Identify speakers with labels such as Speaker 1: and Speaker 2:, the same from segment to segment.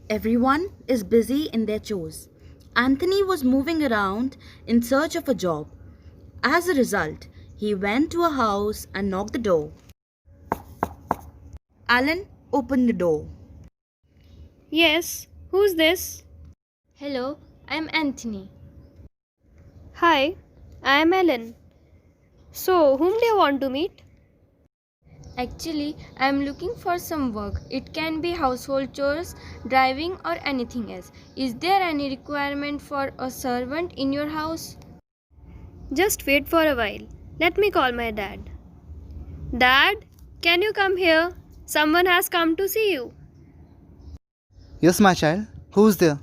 Speaker 1: Everyone is busy in their chores. Anthony was moving around in search of a job. As a result, he went to a house and knocked the door. Alan opened the door.
Speaker 2: Yes, who's this?
Speaker 3: Hello, I'm Anthony.
Speaker 2: Hi, I'm Ellen. So, whom do you want to meet?
Speaker 3: Actually, I'm looking for some work. It can be household chores, driving, or anything else. Is there any requirement for a servant in your house?
Speaker 2: Just wait for a while. Let me call my dad. Dad, can you come here? Someone has come to see you.
Speaker 4: Yes, my child. Who's there?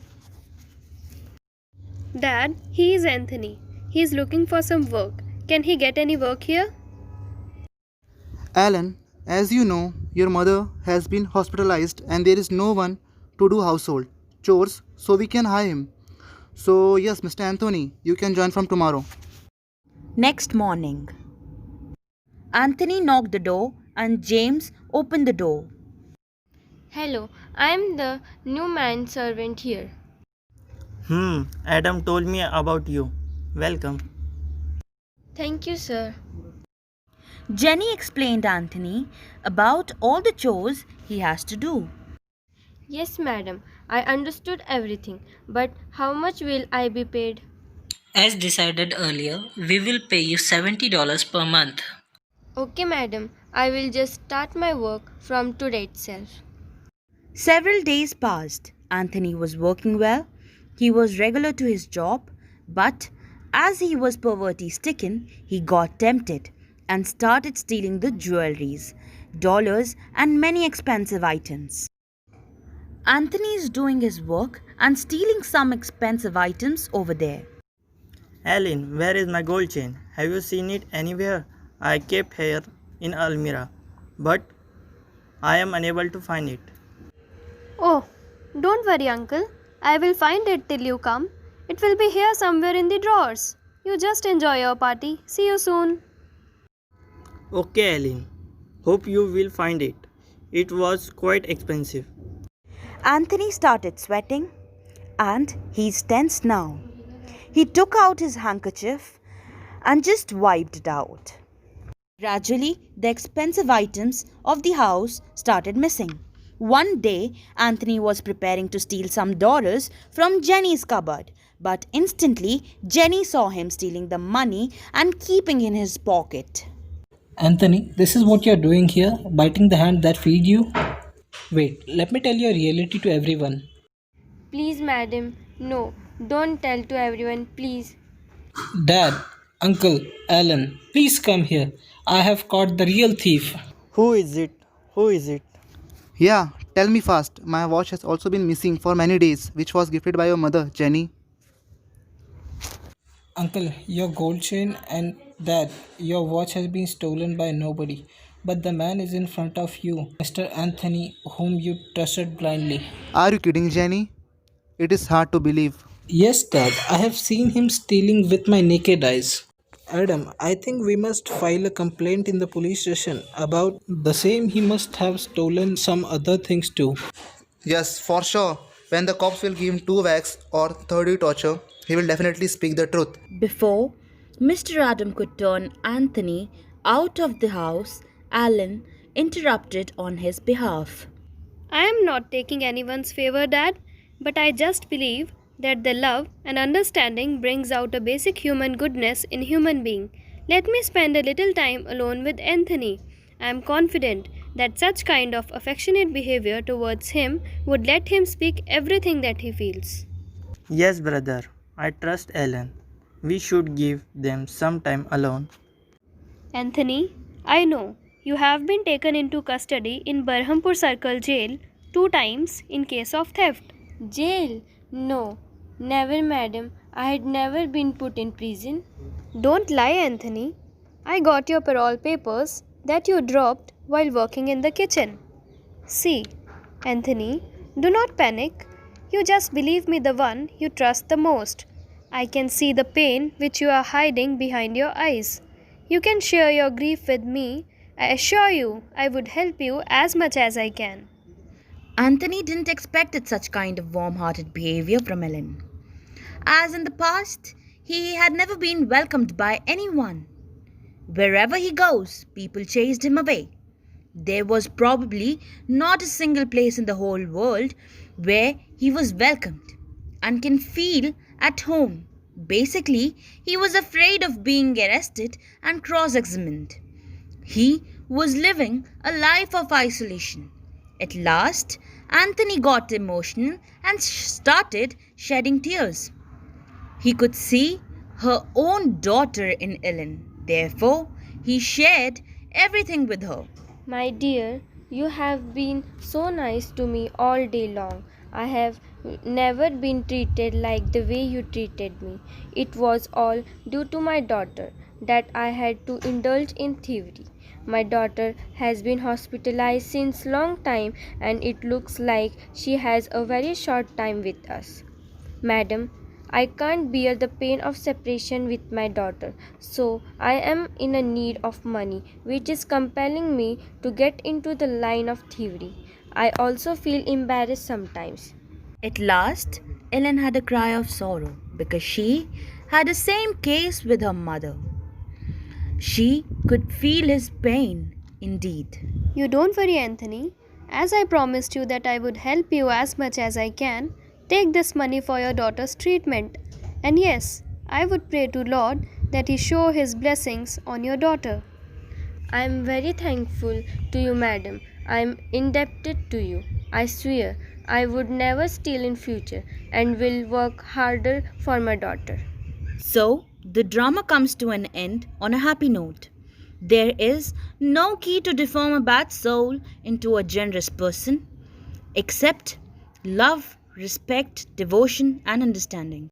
Speaker 2: Dad, he is Anthony. He is looking for some work. Can he get any work here?
Speaker 4: Alan, as you know, your mother has been hospitalized and there is no one to do household chores, so we can hire him. So, yes, Mr. Anthony, you can join from tomorrow.
Speaker 1: Next morning, Anthony knocked the door and James opened the door.
Speaker 3: Hello, I'm the new man servant here.
Speaker 5: Adam told me about you. Welcome.
Speaker 3: Thank you, sir.
Speaker 1: Jenny explained Anthony about all the chores he has to do.
Speaker 3: Yes, madam, I understood everything. But how much will I be paid?
Speaker 6: As decided earlier, we will pay you $70 per month.
Speaker 3: Okay, madam, I will just start my work from today itself.
Speaker 1: Several days passed. Anthony was working well. He was regular to his job, but as he was poverty stricken, he got tempted and started stealing the jewelries, dollars, and many expensive items. Anthony is doing his work and stealing some expensive items over there.
Speaker 5: Aline, where is my gold chain? Have you seen it anywhere? I kept here in Almira, but I am unable to find it.
Speaker 2: Oh, don't worry, uncle. I will find it till you come. It will be here somewhere in the drawers. You just enjoy your party. See you soon.
Speaker 5: Okay, Aline. Hope you will find it. It was quite expensive.
Speaker 1: Anthony started sweating and he's tense now. He took out his handkerchief and just wiped it out. Gradually, the expensive items of the house started missing. One day, Anthony was preparing to steal some dollars from Jenny's cupboard, but instantly, Jenny saw him stealing the money and keeping in his pocket.
Speaker 7: Anthony, this is what you're doing here, biting the hand that feed you? Wait, let me tell you a reality to everyone.
Speaker 3: Please, madam, no, don't tell to everyone, please.
Speaker 7: Dad, Uncle, Alan, please come here. I have caught the real thief.
Speaker 5: Who is it? Who is it?
Speaker 4: Yeah, tell me fast. My watch has also been missing for many days, which was gifted by your mother, Jenny.
Speaker 7: Uncle, your gold chain and Dad, your watch has been stolen by nobody. But the man is in front of you, Mr. Anthony, whom you trusted blindly.
Speaker 4: Are you kidding, Jenny? It is hard to believe.
Speaker 7: Yes, Dad, I have seen him stealing with my naked eyes. Adam, I think we must file a complaint in the police station about the same. He must have stolen some other things too.
Speaker 4: Yes, for sure. When the cops will give him two whacks or 30 torture, he will definitely speak the truth.
Speaker 1: Before Mr. Adam could turn Anthony out of the house, Alan interrupted on his behalf.
Speaker 2: I am not taking anyone's favor, Dad, but I just believe that the love and understanding brings out a basic human goodness in human being. Let me spend a little time alone with Anthony. I am confident that such kind of affectionate behavior towards him would let him speak everything that he feels.
Speaker 5: Yes, brother. I trust Alan. We should give them some time alone.
Speaker 2: Anthony, I know you have been taken into custody in Berhampur Circle Jail 2 times in case of theft.
Speaker 3: Jail? No, never, madam. I had never been put in prison.
Speaker 2: Don't lie, Anthony. I got your parole papers that you dropped while working in the kitchen. See, Anthony, do not panic. You just believe me, the one you trust the most. I can see the pain which you are hiding behind your eyes. You can share your grief with me. I assure you, I would help you as much as I can.
Speaker 1: Anthony didn't expect such kind of warm-hearted behavior from Ellen. As in the past, he had never been welcomed by anyone. Wherever he goes, people chased him away. There was probably not a single place in the whole world where he was welcomed and can feel at home. Basically, he was afraid of being arrested and cross examined. He was living a life of isolation. At last, Anthony got emotional and started shedding tears. He could see her own daughter in Ellen. Therefore, he shared everything with her.
Speaker 3: My dear, you have been so nice to me all day long. I have never been treated like the way you treated me. It was all due to my daughter that I had to indulge in thievery. My daughter has been hospitalized since long time and it looks like she has a very short time with us. Madam, I can't bear the pain of separation with my daughter, so I am in a need of money, which is compelling me to get into the line of thievery. I also feel embarrassed sometimes.
Speaker 1: At last, Ellen had a cry of sorrow because she had the same case with her mother. She could feel his pain indeed.
Speaker 2: You don't worry, Anthony. As I promised you that I would help you as much as I can, take this money for your daughter's treatment. And yes, I would pray to Lord that He show His blessings on your daughter.
Speaker 3: I am very thankful to you, madam. I am indebted to you. I swear I would never steal in future and will work harder for my daughter.
Speaker 1: So, the drama comes to an end on a happy note. There is no key to deform a bad soul into a generous person except love, respect, devotion, and understanding.